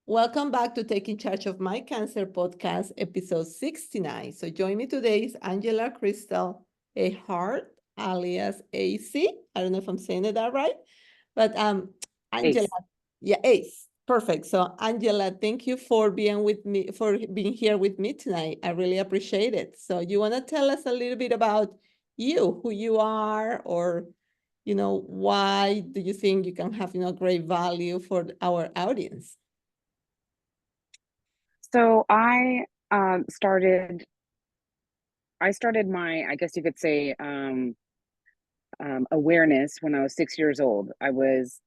Welcome back to Taking Charge of My Cancer podcast, episode 69. So join me today is Angela Crystal Earhart, alias AC. I don't know if I'm saying it that right, but Angela, Ace. yeah, Ace. Perfect. So Angela, thank you for being with me, for being here with me tonight. I really appreciate it. So you want to tell us a little bit about you, who you are, or why do you think you can have great value for our audience? So I started my, I guess you could say, awareness when I was 6 years old. I was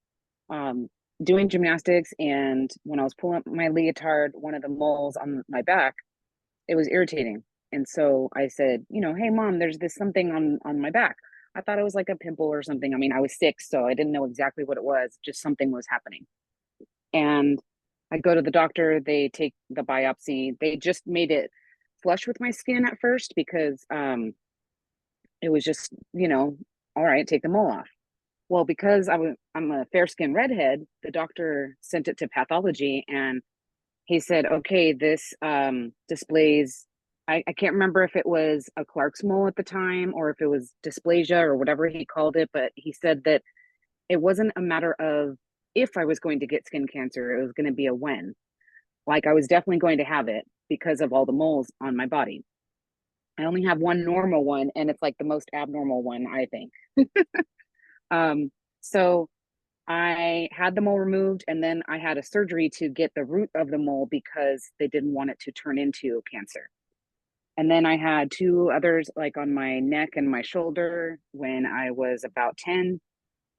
um, doing gymnastics, and when I was pulling up my leotard, one of the moles on my back, it was irritating. And so I said, hey mom, there's this something on my back. I thought it was like a pimple or something. I mean, I was 6, so I didn't know exactly what it was, just something was happening. And I go to the doctor, they take the biopsy. They just made it flush with my skin at first because it was just, all right, take the mole off. Well, because I'm a fair skinned redhead, the doctor sent it to pathology, and he said, okay, this displays, I can't remember if it was a Clark's mole at the time or if it was dysplasia or whatever he called it, but he said that it wasn't a matter of if I was going to get skin cancer, it was going to be a when. Like I was definitely going to have it because of all the moles on my body. I only have one normal one, and it's like the most abnormal one, I think. So I had the mole removed, and then I had a surgery to get the root of the mole because they didn't want it to turn into cancer. And then I had two others, like on my neck and my shoulder, when I was about 10.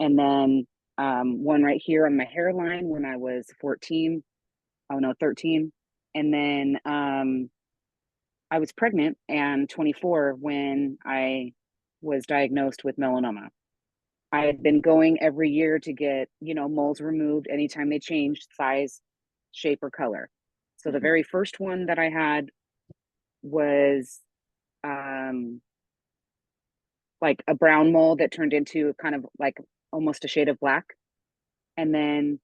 And then one right here on my hairline when I was 14. Oh no, 13. And then I was pregnant and 24 when I was diagnosed with melanoma. I had been going every year to get, moles removed anytime they changed size, shape, or color. So the very first one that I had was um, like a brown mole that turned into kind of like almost a shade of black. And then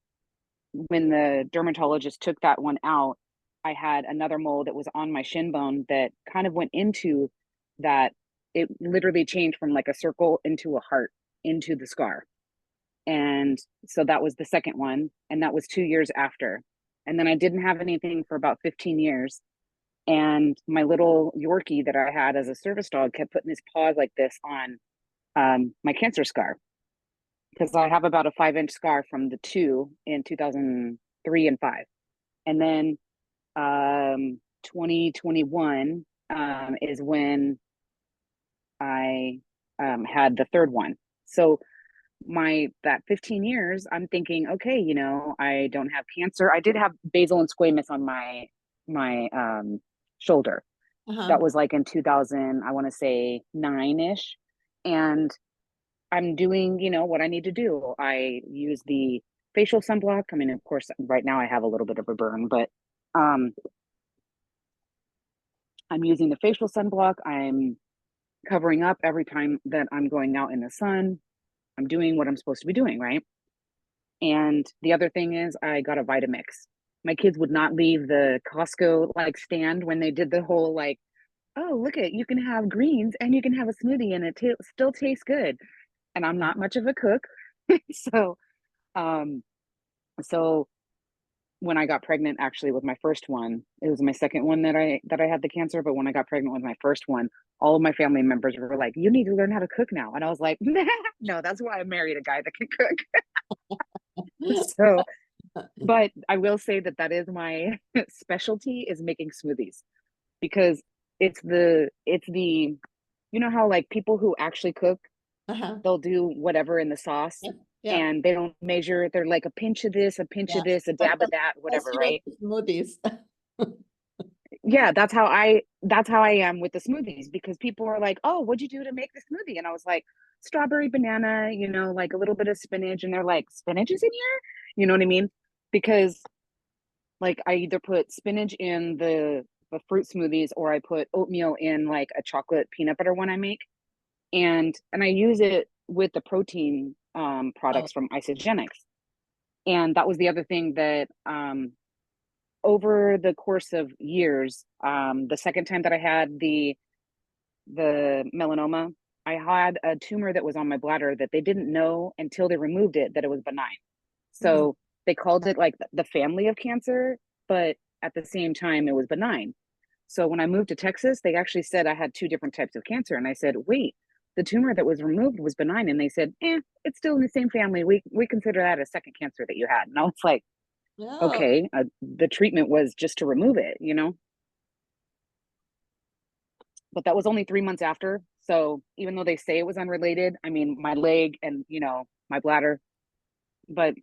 when the dermatologist took that one out, I had another mole that was on my shin bone that kind of went into that. It literally changed from like a circle into a heart into the scar. And so that was the second one. And that was 2 years after. And then I didn't have anything for about 15 years. And my little Yorkie that I had as a service dog kept putting his paws like this on my cancer scar, because I have about a 5-inch scar from the two in 2003 and 5. And then 2021 is when I had the third one. So that 15 years, I'm thinking, okay, I don't have cancer. I did have basal and squamous on my shoulder. Uh-huh. That was like in 2000, I want to say 9-ish. And I'm doing, what I need to do. I use the facial sunblock. I mean, of course, right now I have a little bit of a burn, but um, I'm using the facial sunblock. I'm covering up every time that I'm going out in the sun. I'm doing what I'm supposed to be doing, right? And the other thing is, I got a Vitamix. My kids would not leave the Costco like stand when they did the whole like, oh, look at, you can have greens and you can have a smoothie and it still tastes good. And I'm not much of a cook, so um, so when I got pregnant, actually with my first one, it was my second one that I had the cancer. But when I got pregnant with my first one, all of my family members were like, "You need to learn how to cook now." And I was like, "No, that's why I married a guy that can cook." So, but I will say that that is my specialty, is making smoothies, because it's the how like people who actually cook, Uh-huh. they'll do whatever in the sauce, Yeah. Yeah. and they don't measure. They're like a pinch of this, a pinch Yeah. of this, a But dab of that, that's whatever, your right? smoothies. Yeah, that's how I am with the smoothies, because people are like, "Oh, what'd you do to make the smoothie?" And I was like, "Strawberry, banana, like a little bit of spinach." And they're like, "Spinach is in here?" You know what I mean? Because like I either put spinach in the fruit smoothies, or I put oatmeal in like a chocolate peanut butter one I make. And I use it with the protein Oh, products from Isogenics. And that was the other thing that over the course of years, the second time that I had the melanoma, I had a tumor that was on my bladder that they didn't know until they removed it that it was benign. Mhm. So they called it like the family of cancer, but at the same time, it was benign. So when I moved to Texas, they actually said I had two different types of cancer. And I said, wait, the tumor that was removed was benign. And they said, it's still in the same family. We consider that a second cancer that you had. And I was like, Yeah. okay, the treatment was just to remove it, you know? But that was only 3 months after. So even though they say it was unrelated, I mean, my leg and, my bladder, but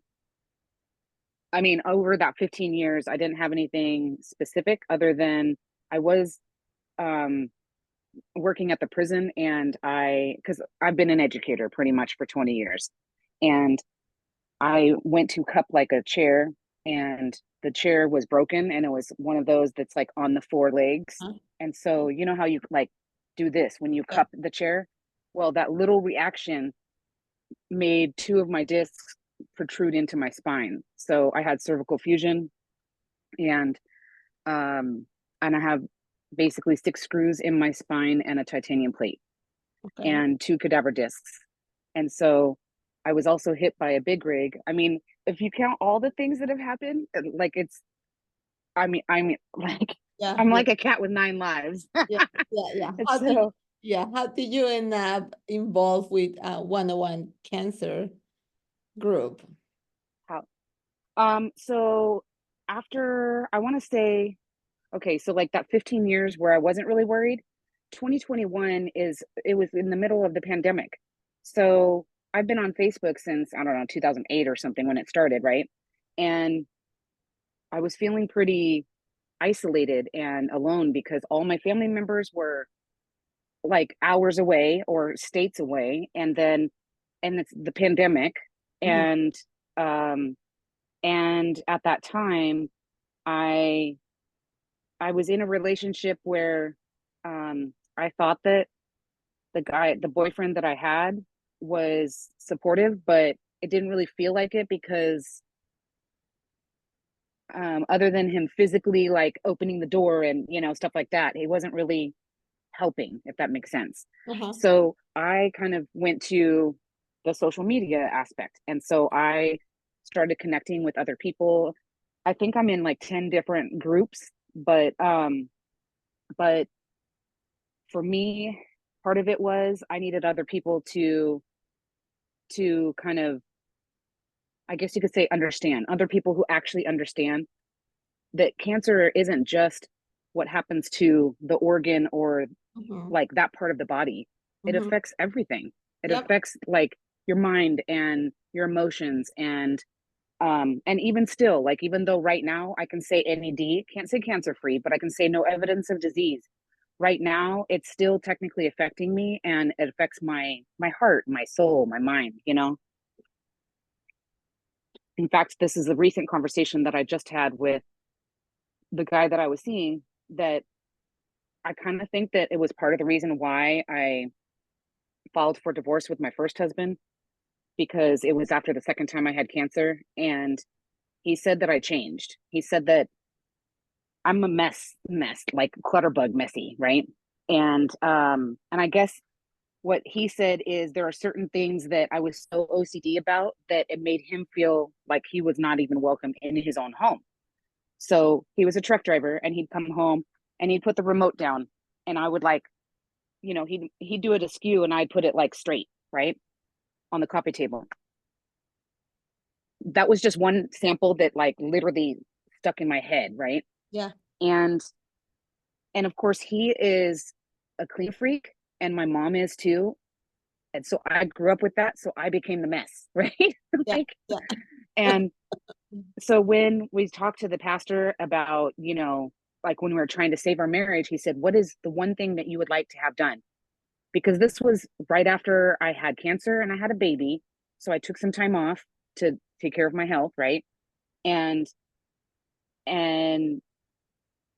I mean, over that 15 years, I didn't have anything specific other than I was um, working at the prison, and because I've been an educator pretty much for 20 years, and I went to cup like a chair, and the chair was broken, and it was one of those that's like on the four legs. Huh? And so, you know how you like do this when you Yeah. cup the chair? Well, that little reaction made two of my discs protrude into my spine. So I had cervical fusion, and um and I have basically six screws in my spine and a titanium plate Okay. and two cadaver discs. And so I was also hit by a big rig. I mean, if you count all the things that have happened, like I mean like Yeah. I'm Yeah. like a cat with nine lives. Yeah. Yeah. Yeah. And so How did you end up involved with 101 Cancer Group? how so after I want to say, okay, so like that 15 years where I wasn't really worried, 2021 it was in the middle of the pandemic. So I've been on Facebook since, I don't know, 2008 or something when it started, right? And I was feeling pretty isolated and alone because all my family members were like hours away or states away. And it's the pandemic. Mhm. And, um, and at that time, I I was in a relationship where I thought that the boyfriend that I had was supportive, but it didn't really feel like it because other than him physically like opening the door and stuff like that, he wasn't really helping, if that makes sense. Uh-huh. So I kind of went to the social media aspect, and so I started connecting with other people. I think I'm in like 10 different groups, but for me, part of it was I needed other people to kind of, I guess you could say, understand, other people who actually understand that cancer isn't just what happens to the organ or Mhm. like that part of the body. It Mhm. affects everything. It Yep. affects like your mind and your emotions, and even still, like, even though right now I can say NED, can't say cancer free, but I can say no evidence of disease. Right now, it's still technically affecting me, and it affects my heart, my soul, my mind. In fact, this is a recent conversation that I just had with the guy that I was seeing, that I kind of think that it was part of the reason why I filed for divorce with my first husband, because it was after the second time I had cancer. And he said that I changed. He said that I'm a mess, like clutterbug messy, right? And I guess what he said is there are certain things that I was so OCD about that it made him feel like he was not even welcome in his own home. So he was a truck driver, and he'd come home and he'd put the remote down, and I would like, he'd do it askew, and I'd put it like straight, right, on the coffee table. That was just one sample that like literally stuck in my head, right? Yeah. And and of course he is a clean freak, and my mom is too. And so I grew up with that, so I became the mess, right? Yeah. Like, Yeah. and so when we talked to the pastor about, like when we were trying to save our marriage, he said, what is the one thing that you would like to have done? Because this was right after I had cancer and I had a baby. So I took some time off to take care of my health, right? And and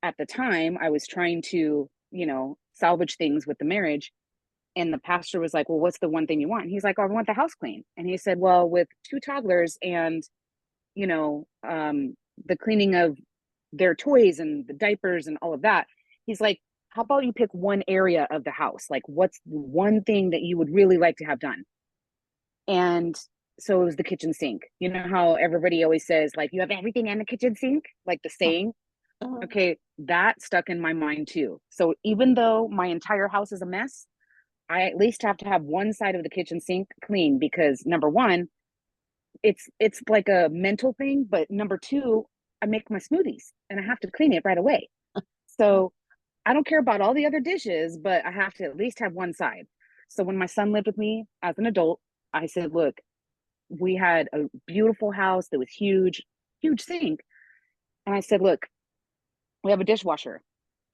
at the time I was trying to, salvage things with the marriage. And the pastor was like, well, what's the one thing you want? And he's like, oh, I want the house clean. And he said, well, with two toddlers and, you know, um, the cleaning of their toys and the diapers and all of that. He's like, how about you pick one area of the house? Like, what's one thing that you would really like to have done? And so it was the kitchen sink. You know how everybody always says, like, you have everything in the kitchen sink, like the saying? Uh-huh. Okay, that stuck in my mind too. So even though my entire house is a mess, I at least have to have one side of the kitchen sink clean because number one, it's like a mental thing, but number two, I make my smoothies and I have to clean it right away. So I don't care about all the other dishes, but I have to at least have one side. So when my son lived with me as an adult, I said, look, we had a beautiful house that was huge, huge sink. And I said, look, we have a dishwasher.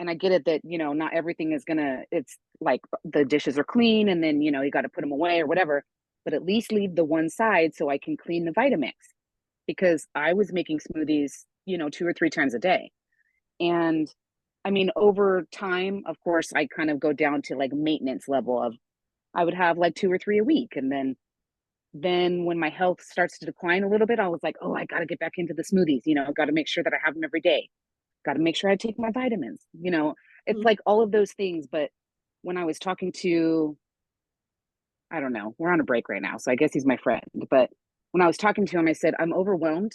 And I get it that, not everything is gonna, it's like the dishes are clean and then, you got to put them away or whatever, but at least leave the one side so I can clean the Vitamix because I was making smoothies, 2 or 3 times a day. And I mean, over time, of course, I kind of go down to like maintenance level of I would have like 2 or 3 a week. And then when my health starts to decline a little bit, I was like, oh, I got to get back into the smoothies, got to make sure that I have them every day. Got to make sure I take my vitamins. It's Mhm. like all of those things. But when I was talking to, I don't know, we're on a break right now. So I guess he's my friend. But when I was talking to him, I said, I'm overwhelmed,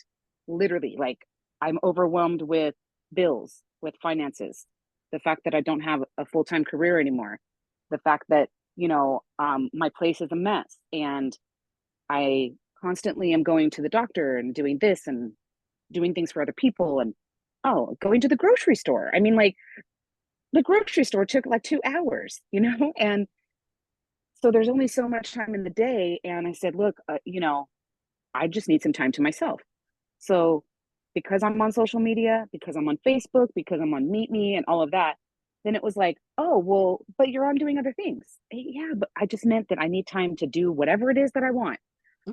literally, like I'm overwhelmed with bills, with finances, the fact that I don't have a full time career anymore, the fact that, my place is a mess and I constantly am going to the doctor and doing this and doing things for other people and, oh, going to the grocery store. I mean, like, the grocery store took like 2 hours, and so there's only so much time in the day. And I said, look, I just need some time to myself. So because I'm on social media, because I'm on Facebook, because I'm on Meet Me and all of that, then it was like, oh, well, but you're on doing other things. Yeah, but I just meant that I need time to do whatever it is that I want.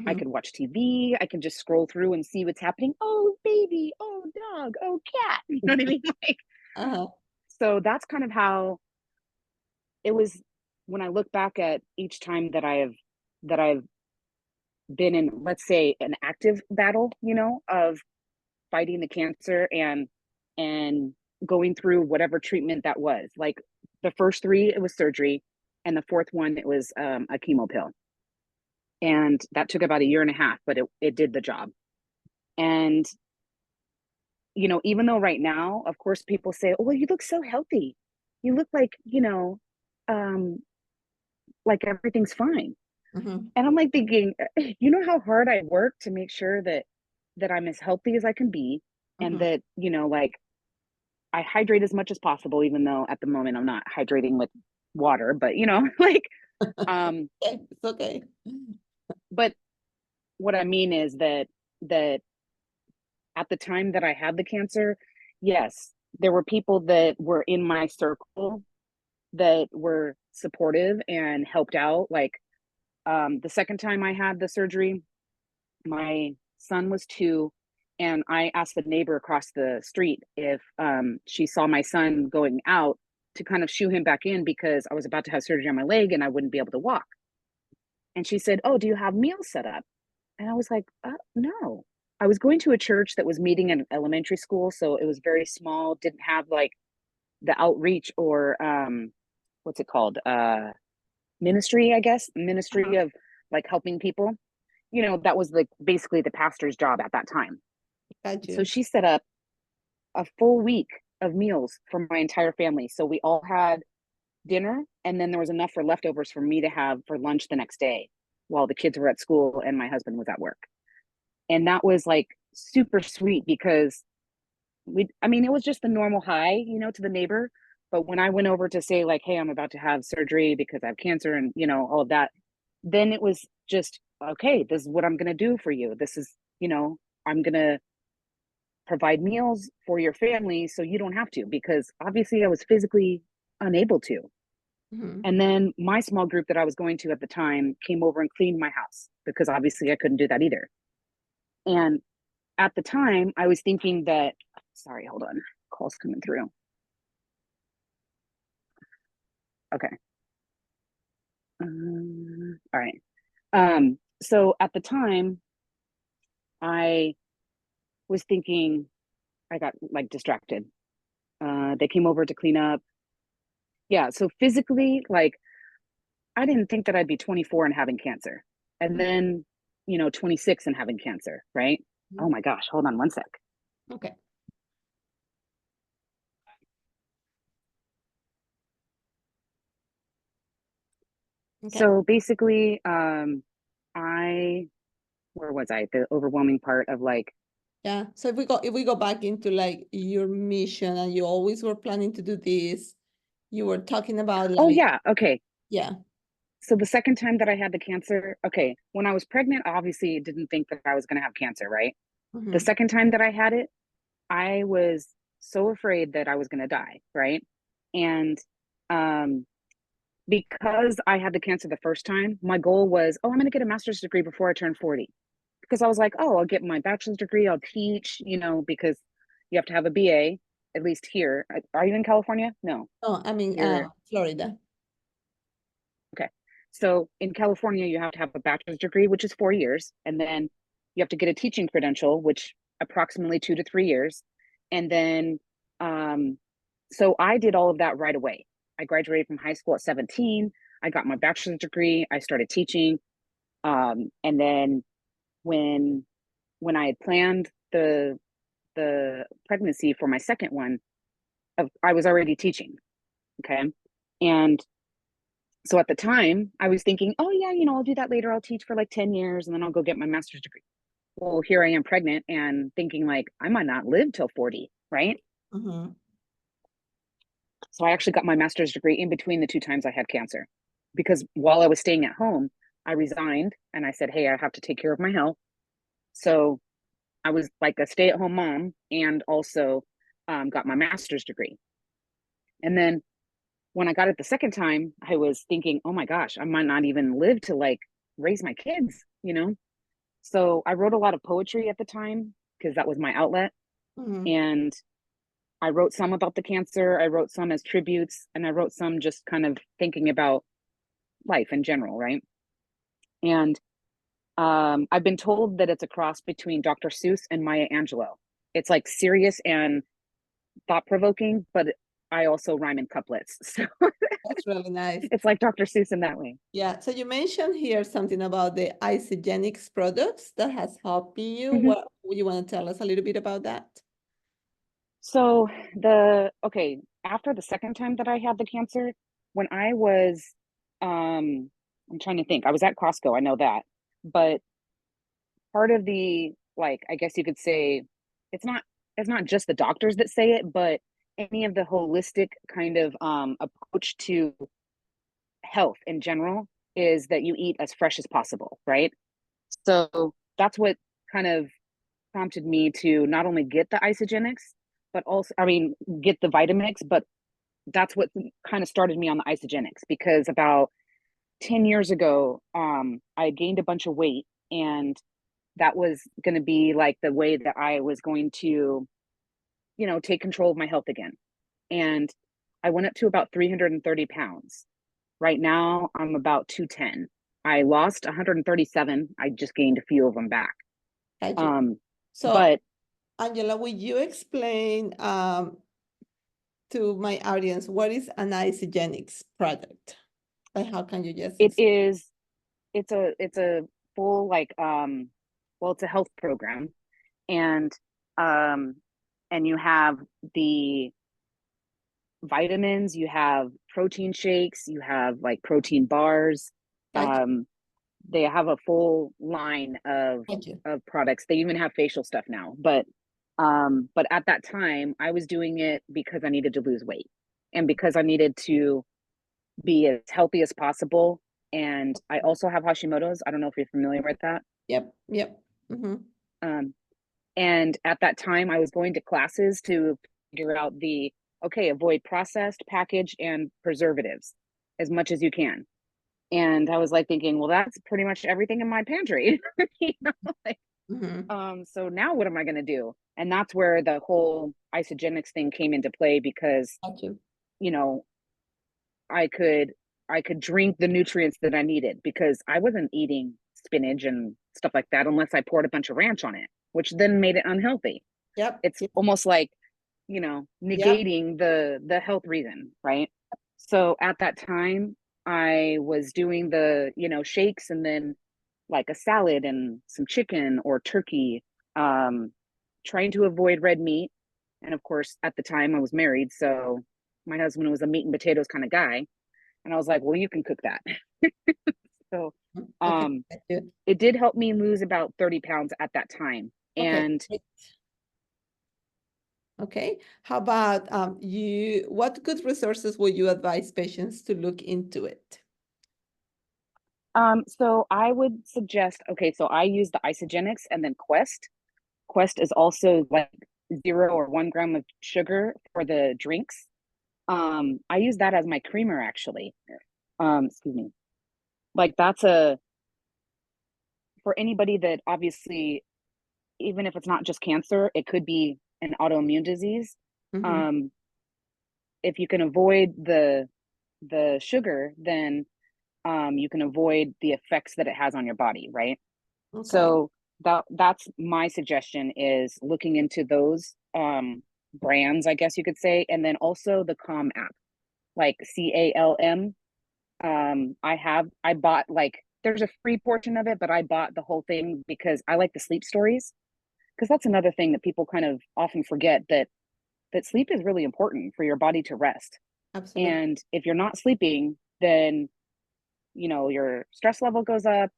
I Mhm. could watch TV. I can just scroll through and see what's happening. Oh, baby. Oh, dog. Oh, cat. You know what I mean? Like, Uh-huh. so that's kind of how it was when I look back at each time that I've been in, let's say, an active battle, of fighting the cancer and going through whatever treatment that was. Like the first three, it was surgery, and the fourth one, it was a chemo pill, and that took about a year and a half, but it did the job. And even though right now, of course, people say, "Oh, well, you look so healthy. You look um, like everything's fine." Mhm. And I'm like thinking, you know how hard I work to make sure that I'm as healthy as I can be, and Mhm. that like I hydrate as much as possible, even though at the moment I'm not hydrating with water, but like, um, Okay, it's okay. but what I mean is that at the time that I had the cancer, yes, there were people that were in my circle that were supportive and helped out. Like the second time I had the surgery, my son was 2, and I asked the neighbor across the street if she saw my son going out to kind of shoo him back in because I was about to have surgery on my leg and I wouldn't be able to walk. And she said, oh, do you have meals set up? And I was like, no. I was going to a church that was meeting in elementary school, so it was very small, didn't have like the outreach or what's it called, ministry, I guess, ministry Uh-huh. of like helping people. That was like basically the pastor's job at that time. Got So you. she set up a full week of meals for my entire family. So we all had dinner, and then there was enough for leftovers for me to have for lunch the next day while the kids were at school and my husband was at work. And that was like super sweet because I mean, it was just the normal hi, to the neighbor. But when I went over to say, like, hey, I'm about to have surgery because I have cancer and, all of that, then it was just, okay, this is what I'm going to do for you. This is, I'm going to provide meals for your family so you don't have to, because obviously I was physically unable to. Mhm. And then my small group that I was going to at the time came over and cleaned my house because obviously I couldn't do that either. And at the time, I was thinking that, sorry, hold on, call's coming through. Okay. All right. So at the time, I was thinking, I got like distracted. They came over to clean up. Yeah, so physically, like I didn't think that I'd be 24 and having cancer. And then, 26 and having cancer, right? Mhm. Oh my gosh, hold on one sec. Okay. Okay. So basically, I where was I? The overwhelming part of like, Yeah. So if we go back into like your mission and you always were planning to do this, you were talking about oh like, yeah, okay. yeah. So the second time that I had the cancer, okay, when I was pregnant, obviously didn't think that I was going to have cancer, right? The Mm-hmm. second time that I had it, I was so afraid that I was going to die, right? And um because I had the cancer the first time, my goal was, oh, I'm going to get a master's degree before I turn 40. Because I was like, oh, I'll get my bachelor's degree, I'll teach, because you have to have a BA, at least here. Are you in California? No. Oh, I mean, You're Florida. okay. So in California, you have to have a bachelor's degree, which is 4 years. And then you have to get a teaching credential, which approximately 2 to 3 years. And then, so I did all of that right away. I graduated from high school at 17. I got my bachelor's degree. I started teaching. And then when I had planned the pregnancy for my second one, I was already teaching. Okay. And so at the time, I was thinking, oh, yeah, I'll do that later. I'll teach for like 10 years and then I'll go get my master's degree. Well, here I am pregnant and thinking, like, I might not live till 40, right? Mm-hmm. So I actually got my master's degree in between the two times I had cancer because while I was staying at home, I resigned and I said, hey, I have to take care of my health. So I was like a stay at home mom and also got my master's degree. And then when I got it the second time, I was thinking, oh my gosh, I might not even live to like raise my kids. So I wrote a lot of poetry at the time because that was my outlet. Mm-hmm. And I wrote some about the cancer, I wrote some as tributes, and I wrote some just kind of thinking about life in general, right? And I've been told that it's a cross between Dr. Seuss and Maya Angelou. It's like serious and thought provoking, but I also rhyme in couplets. So That's really nice. it's like Dr. Seuss in that way. Yeah. So you mentioned here something about the isogenics products that has helped you. Mm-hmm. What you want to tell us a little bit about that? So okay, after the second time that I had the cancer, when I was, I'm trying to think, I was at Costco, I know that, but part of the, like, I guess you could say, it's not, it's not just the doctors that say it, but any of the holistic kind of approach to health in general is that you eat as fresh as possible, right? So that's what kind of prompted me to not only get the isogenics, but also, I mean, get the Vitamix, but that's what kind of started me on the isogenics because about 10 years ago, I gained a bunch of weight and that was going to be like the way that I was going to, take control of my health again. And I went up to about 330 pounds. Right now, I'm about 210. I lost 137. I just gained a few of them back. Got you. Um, So, but Angela, will you explain to my audience what is an isogenics product? Like, how can you just it explain? is, it's a full like, well, it's a health program, and um, and you have the vitamins, you have protein shakes, you have like protein bars. Got you. Um, they have a full line of Got you. products. They even have facial stuff now. But at that time, I was doing it because I needed to lose weight and because I needed to be as healthy as possible. And I also have Hashimoto's. I don't know if you're familiar with that. Yep. Yep. Mm-hmm. Um, and at that time, I was going to classes to figure out the okay, avoid processed, packaged, and preservatives as much as you can. And I was like thinking, well, that's pretty much everything in my pantry. you know, like, Mm-hmm. so now what am I going to do? And that's where the whole isogenics thing came into play because, Got you. you know, I could drink the nutrients that I needed because I wasn't eating spinach and stuff like that unless I poured a bunch of ranch on it, which then made it unhealthy. Yep. It's Yep. almost like, Yep. negating the health reason, right? So at that time, I was doing the, shakes and then like a salad and some chicken or turkey, um, trying to avoid red meat. And of course, at the time I was married, so my husband was a meat and potatoes kind of guy. And I was like, well, you can cook that. So Okay. um, Thank you. it did help me lose about 30 pounds at that time. Okay. And Great. Okay. How about you? What good resources would you advise patients to look into it? so I would suggest, okay, so I use the Isogenics and then Quest. Quest is also like 0 or 1 gram of sugar for the drinks. I use that as my creamer actually. Excuse me. Like that's a for anybody that obviously, even if it's not just cancer, it could be an autoimmune disease. Mm-hmm. Um, if you can avoid the sugar, then you can avoid the effects that it has on your body, right? Okay. So that's my suggestion is looking into those brands, I guess you could say, and then also the Calm app, like CALM. I bought like there's a free portion of it, but I bought the whole thing because I like the sleep stories. Because that's another thing that people kind of often forget that sleep is really important for your body to rest. Absolutely. And if you're not sleeping, then your stress level goes up,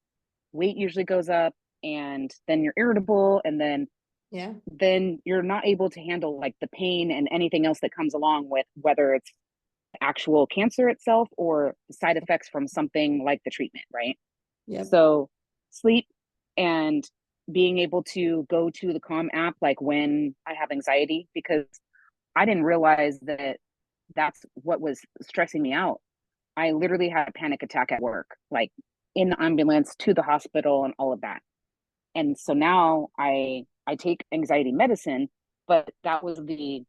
weight usually goes up, and then you're irritable, and Yeah. then you're not able to handle like the pain and anything else that comes along with whether it's actual cancer itself or side effects from something like the treatment, right? Yep. So sleep and being able to go to the Calm app like when I have anxiety, because I didn't realize that that's what was stressing me out. I literally had a panic attack at work, like in the ambulance to the hospital and all of that. And so now I take anxiety medicine, but that was the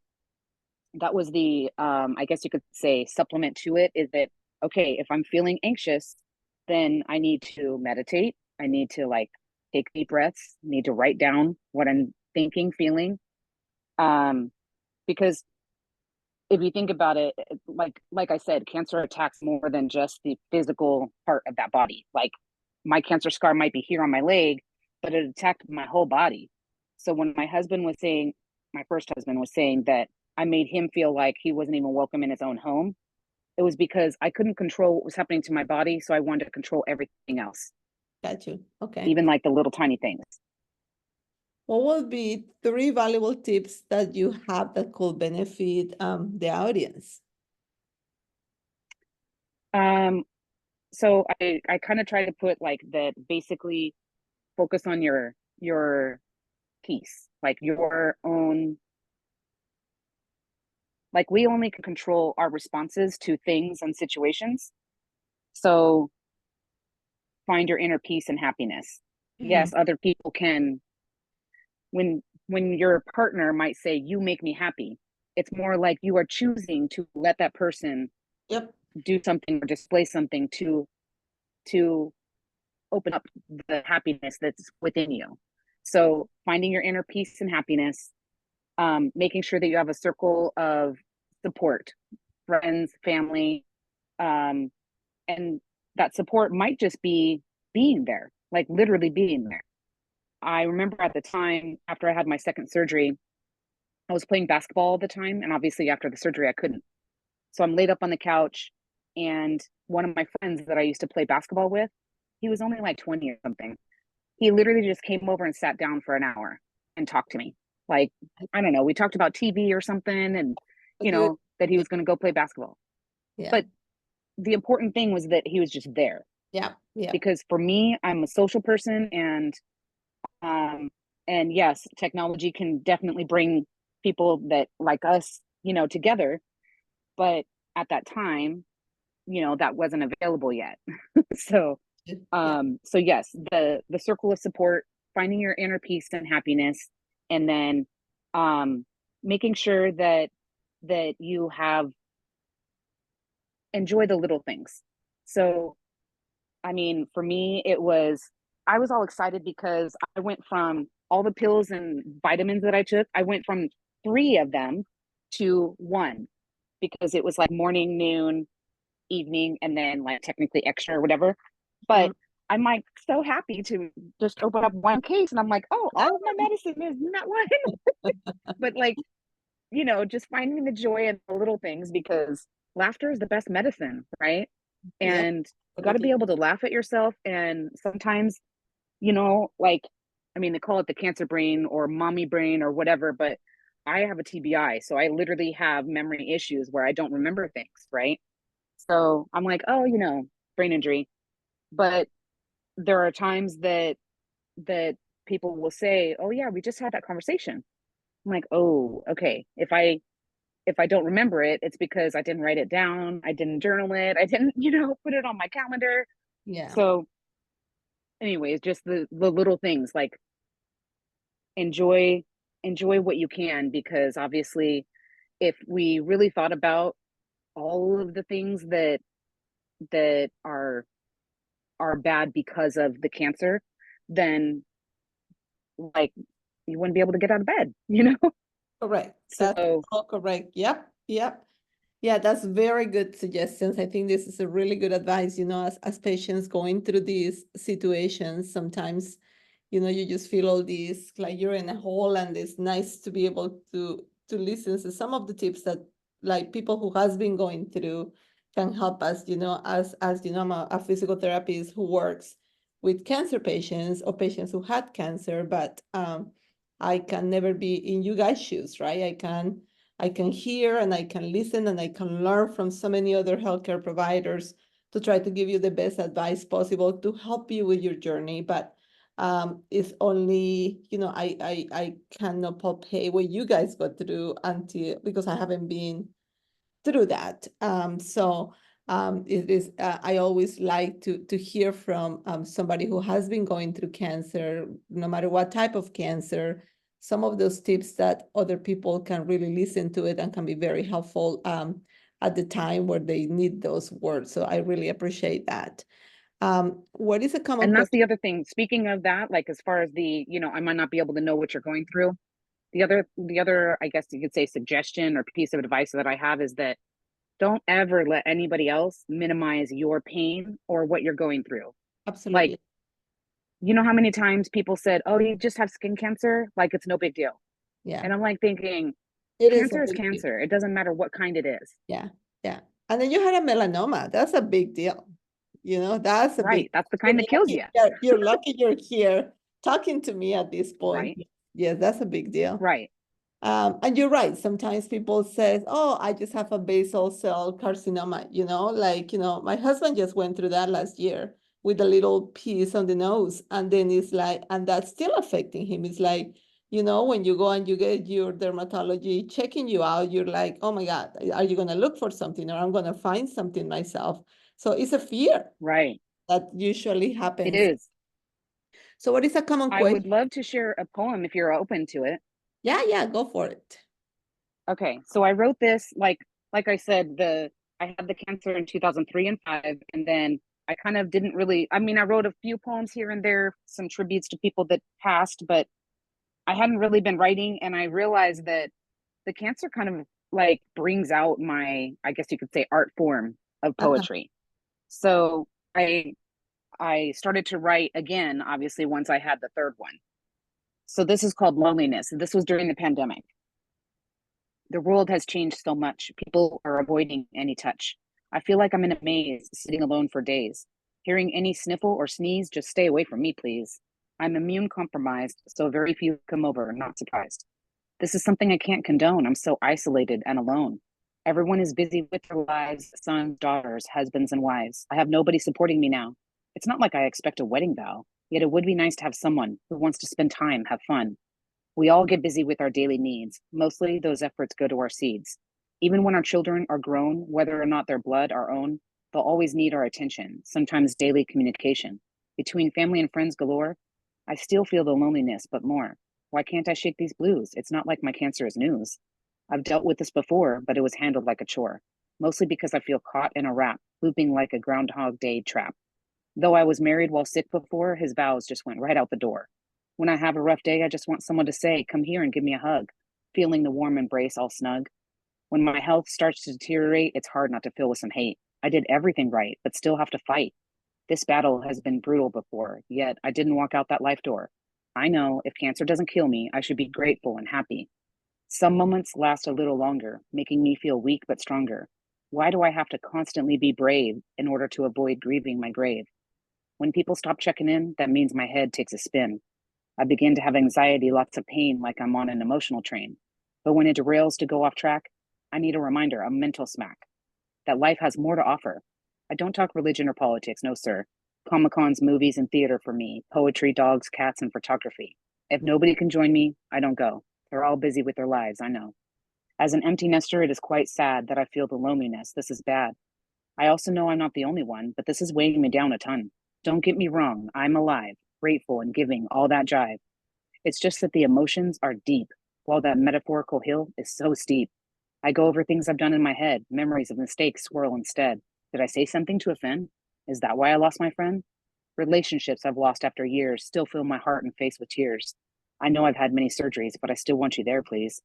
I guess you could say supplement to it is that okay, if I'm feeling anxious, then I need to meditate. I need to like take deep breaths, need to write down what I'm thinking, feeling. Um, because if you think about it, like I said, cancer attacks more than just the physical part of that body. Like my cancer scar might be here on my leg, but it attacked my whole body. So when my first husband was saying that I made him feel like he wasn't even welcome in his own home, it was because I couldn't control what was happening to my body, so I wanted to control everything else, Got you. Okay. even like the little tiny things. What would be three valuable tips that you have that could benefit the audience? Um, so I kind of try to put like that basically focus on your piece, like your own, like we only can control our responses to things and situations. So find your inner peace and happiness. Mm-hmm. Yes, other people can, when your partner might say, you make me happy, it's more like you are choosing to let that person Yep. do something or display something to open up the happiness that's within you. So finding your inner peace and happiness, making sure that you have a circle of support, friends, family, um, and that support might just be being there, like literally being there. I remember at the time after I had my second surgery, I was playing basketball all the time, and obviously after the surgery, I couldn't. So I'm laid up on the couch, and one of my friends that I used to play basketball with, he was only like 20 or something. He literally just came over and sat down for an hour and talked to me. Like, I don't know, we talked about TV or something, and A good. that he Good. was going to go play basketball. Yeah. But the important thing was that he was just there, Yeah. Yeah. because for me, I'm a social person, um and yes, technology can definitely bring people that like us, together, but at that time, that wasn't available yet. So Good. Yeah. so yes, the circle of support, finding your inner peace and happiness, and then um making sure that you have enjoy the little things. So I mean, for me, I was all excited because I went from all the pills and vitamins that I took, I went from 3 of them to 1 because it was like morning, noon, evening, and then like technically extra or whatever. But Mhm. I'm like so happy to just open up one case and I'm like, oh, all of my Ah, medicine is in that one. But like, just finding the joy in the little things because laughter is the best medicine, right? yep, And you got to be absolutely. able to laugh at yourself. And sometimes, like, I mean, they call it the cancer brain or mommy brain or whatever, but I have a TBI. So I literally have memory issues where I don't remember things, right? So I'm like, oh, brain injury. But there are times that people will say, oh yeah, we just had that conversation. I'm like, oh, okay. If I don't remember it, it's because I didn't write it down, I didn't journal it, I didn't, put it on my calendar. Yeah. So anyways, just the little things like enjoy enjoy what you can because obviously if we really thought about all of the things that are bad because of the cancer, then like you wouldn't be able to get out of bed. Correct. That's So all correct. Yep. Yep. Yeah, that's very good suggestions. I think this is a really good advice, as patients going through these situations, sometimes, you just feel all these like you're in a hole, and it's nice to be able to listen to some of the tips that like people who has been going through can help us, as you know, I'm a physical therapist who works with cancer patients or patients who had cancer, but I can never be in you guys' shoes, right? I can hear and I can listen and I can learn from so many other healthcare providers to try to give you the best advice possible to help you with your journey. But it's only, I cannot pay what you guys go through until because I haven't been through that. It is. I always like to hear from somebody who has been going through cancer, no matter what type of cancer. Some of those tips that other people can really listen to it and can be very helpful at the time where they need those words. So I really appreciate that. What is a common and that's question? the other thing. Speaking of that, like as far as I might not be able to know what you're going through. The other, I guess you could say suggestion or piece of advice that I have is that don't ever let anybody else minimize your pain or what you're going through. Like, Absolutely. how many times people said, "Oh, you just have skin cancer," like it's no big deal. Yeah, And I'm like thinking, it is a cancer is big deal. cancer. It doesn't matter what kind it is. Yeah, yeah. And then you had a melanoma. That's a big deal. That's a big Right. That's the you're kind that kills lucky you. you're lucky you're here talking to me at this point. Right. Yes, that's a big deal. Right. And you're right. Sometimes people say, "Oh, I just have a basal cell carcinoma." My husband just went through that last year with a little piece on the nose, and then it's like, and that's still affecting him. It's like, when you go and you get your dermatology checking you out, you're like, "Oh my God, are you gonna look for something, or I'm gonna find something myself?" So it's a fear Right. that usually It happens. is. So what is a common I question? would love to share a poem if you're open to it. Yeah, yeah, go for it. Okay, so I wrote this like I said, the I had the cancer in 2003 and 5, and then I kind of didn't really. I mean, I wrote a few poems here and there, some tributes to people that passed, but I hadn't really been writing, and I realized that the cancer kind of like brings out my, I guess you could say, art form of Uh-huh. poetry. So I started to write again, obviously once I had the third one. So this is called Loneliness. This was during the pandemic. The world has changed so much. People are avoiding any touch. I feel like I'm in a maze, sitting alone for days. Hearing any sniffle or sneeze, just stay away from me, please. I'm immune compromised, so very few come over, not surprised. This is something I can't condone. I'm so isolated and alone. Everyone is busy with their lives, sons, daughters, husbands, and wives. I have nobody supporting me now. It's not like I expect a wedding vow, yet it would be nice to have someone who wants to spend time, have fun. We all get busy with our daily needs. Mostly, those efforts go to our seeds. Even when our children are grown, whether or not their blood our own, they'll always need our attention, sometimes daily communication. Between family and friends galore, I still feel the loneliness, but more. Why can't I shake these blues? It's not like my cancer is news. I've dealt with this before, but it was handled like a chore, mostly because I feel caught in a rap, looping like a Groundhog Day trap. Though I was married while sick before, his vows just went right out the door. When I have a rough day, I just want someone to say, come here and give me a hug, feeling the warm embrace all snug. When my health starts to deteriorate, it's hard not to feel with some hate. I did everything right, but still have to fight. This battle has been brutal before, yet I didn't walk out that life door. I know if cancer doesn't kill me, I should be grateful and happy. Some moments last a little longer, making me feel weak but stronger. Why do I have to constantly be brave in order to avoid grieving my grave? When people stop checking in, that means my head takes a spin. I begin to have anxiety, lots of pain, like I'm on an emotional train. But when it derails to go off track, I need a reminder, a mental smack, that life has more to offer. I don't talk religion or politics, no, sir. Comic Cons, movies, and theater for me, poetry, dogs, cats, and photography. If nobody can join me, I don't go. They're all busy with their lives, I know. As an empty nester, it is quite sad that I feel the loneliness. This is bad. I also know I'm not the only one, but this is weighing me down a ton. Don't get me wrong, I'm alive, grateful, and giving, all that jive. It's just that the emotions are deep, while that metaphorical hill is so steep. I go over things I've done in my head, memories of mistakes swirl instead. Did I say something to offend? Is that why I lost my friend? Relationships I've lost after years still fill my heart and face with tears. I know I've had many surgeries, but I still want you there, please.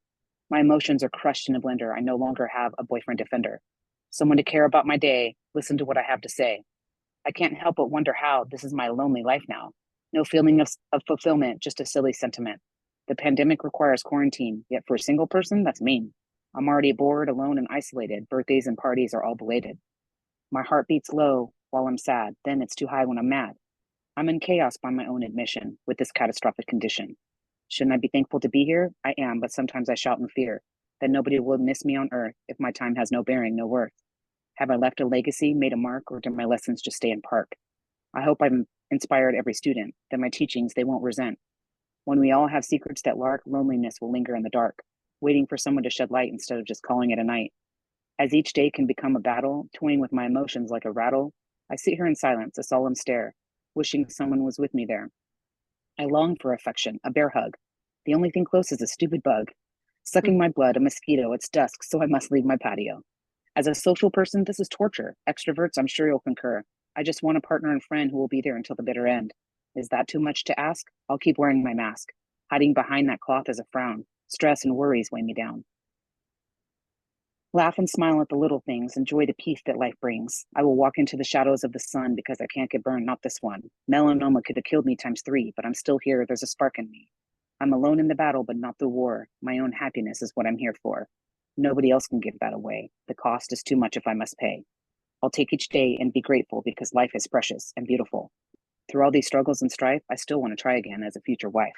My emotions are crushed in a blender. I no longer have a boyfriend defender. Someone to care about my day, listen to what I have to say. I can't help but wonder how this is my lonely life now. No feeling of fulfillment, just a silly sentiment. The pandemic requires quarantine, yet for a single person, that's mean. I'm already bored, alone, and isolated. Birthdays and parties are all belated. My heart beats low while I'm sad, then it's too high when I'm mad. I'm in chaos by my own admission with this catastrophic condition. Shouldn't I be thankful to be here? I am, but sometimes I shout in fear that nobody will miss me on earth if my time has no bearing, no worth. Have I left a legacy, made a mark, or do my lessons just stay in park? I hope I've inspired every student, that my teachings they won't resent. When we all have secrets that lark, loneliness will linger in the dark, waiting for someone to shed light instead of just calling it a night. As each day can become a battle, toying with my emotions like a rattle, I sit here in silence, a solemn stare, wishing someone was with me there. I long for affection, a bear hug. The only thing close is a stupid bug, sucking my blood, a mosquito. It's dusk, so I must leave my patio. As a social person, this is torture. Extroverts, I'm sure you'll concur. I just want a partner and friend who will be there until the bitter end. Is that too much to ask? I'll keep wearing my mask. Hiding behind that cloth is a frown. Stress and worries weigh me down. Laugh and smile at the little things. Enjoy the peace that life brings. I will walk into the shadows of the sun because I can't get burned, not this one. Melanoma could have killed me times 3, but I'm still here. There's a spark in me. I'm alone in the battle, but not the war. My own happiness is what I'm here for. Nobody else can give that away. The cost is too much if I must pay. I'll take each day and be grateful because life is precious and beautiful. Through all these struggles and strife, I still want to try again as a future wife.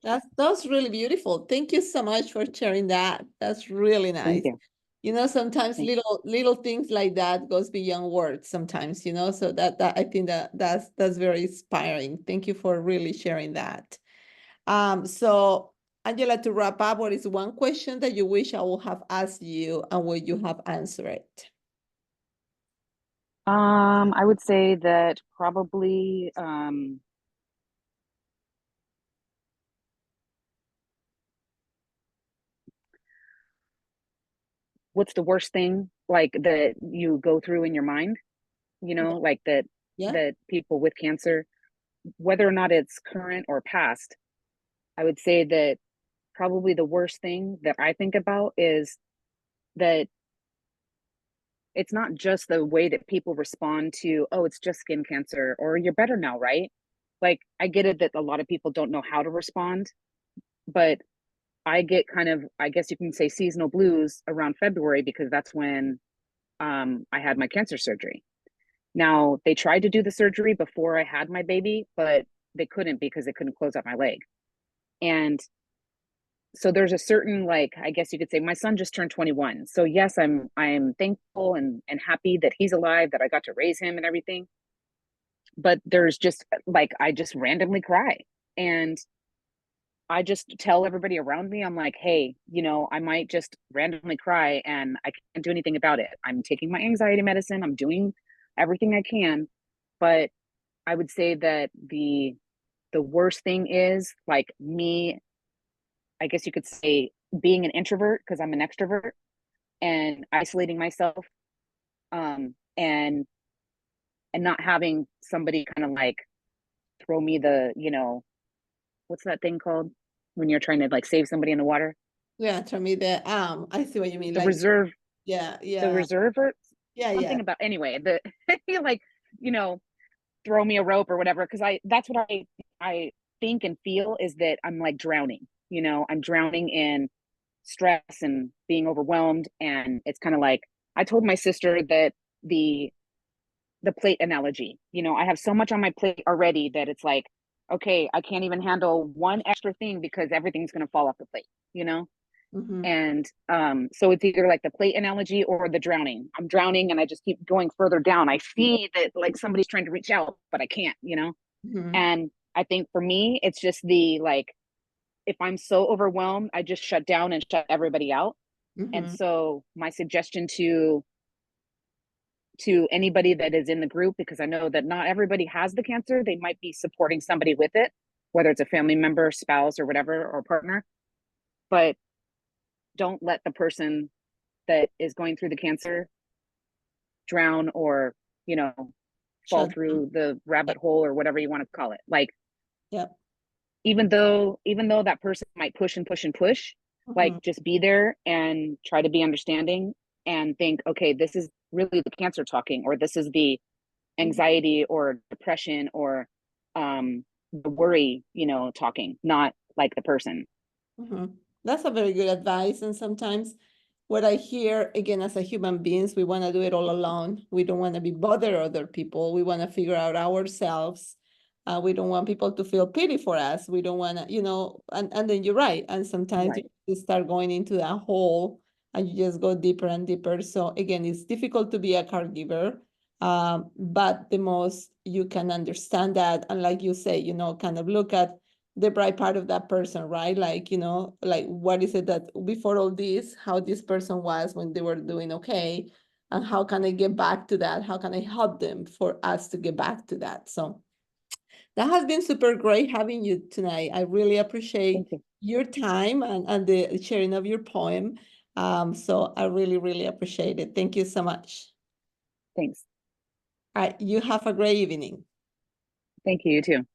That's really beautiful. Thank you so much for sharing that. That's really Thank nice. you. You know, sometimes Thank little things like that goes beyond words sometimes, you know, so that I think that's very inspiring. Thank you for really sharing that. So Angela, to wrap up, what is one question that you wish I would have asked you and would you have answered it? I would say that probably what's the worst thing like that you go through in your mind, like Yeah. that people with cancer, whether or not it's current or past, I would say that probably the worst thing that I think about is that it's not just the way that people respond to, oh, it's just skin cancer or you're better now, right? Like, I get it that a lot of people don't know how to respond, but I get kind of, I guess you can say, seasonal blues around February because that's when I had my cancer surgery. Now, they tried to do the surgery before I had my baby, but they couldn't because they couldn't close up my leg. And so there's a certain, like, I guess you could say my son just turned 21. So yes, I'm thankful and happy that he's alive, that I got to raise him and everything. But there's just like I just randomly cry. And I just tell everybody around me, I'm like, hey, I might just randomly cry and I can't do anything about it. I'm taking my anxiety medicine, I'm doing everything I can. But I would say that the worst thing is like me, I guess you could say being an introvert because I'm an extrovert and isolating myself, and not having somebody kind of like throw me the, what's that thing called when you're trying to like save somebody in the water? Yeah, tell me the I see what you mean. The Like, reserve, yeah, the yeah, reserve or yeah, yeah. something about, anyway, the like, you know, throw me a rope or whatever. Cause that's what I think and feel is that I'm like drowning, I'm drowning in stress and being overwhelmed. And it's kind of like, I told my sister that the plate analogy, I have so much on my plate already that it's like, okay, I can't even handle one extra thing because everything's going to fall off the plate. Mm-hmm. And so it's either like the plate analogy or the drowning. I'm drowning and I just keep going further down. I see that like somebody's trying to reach out, but I can't. Mm-hmm. And I think for me, it's just the like, if I'm so overwhelmed, I just shut down and shut everybody out. And Mm-hmm. so my suggestion to anybody that is in the group, because I know that not everybody has the cancer, they might be supporting somebody with it, whether it's a family member, spouse, or whatever, or partner. But don't let the person that is going through the cancer drown or, you know, fall Shut down. through the rabbit hole or whatever you want to call it. Like, Yep. even though that person might push and push and push, like Mm-hmm. just be there and try to be understanding and think, okay, this is really the cancer talking, or this is the anxiety or depression or the worry, talking, not like the person. Mm-hmm. That's a very good advice. And sometimes what I hear, again, as a human beings, we want to do it all alone. We don't want to be bother other people. We want to figure out ourselves. We don't want people to feel pity for us. We don't want to, and then you're right. And sometimes Right. you start going into that hole and you just go deeper and deeper. So again, it's difficult to be a caregiver. But the most you can understand that, and like you say, kind of look at the bright part of that person, right? Like, like what is it that before all this, how this person was when they were doing okay, and how can I get back to that? How can I help them for us to get back to that? So that has been super great having you tonight. I really appreciate Thank you. your time and the sharing of your poem. So I really, really appreciate it. Thank you so much. Thanks. All right, you have a great evening. Thank you. You too.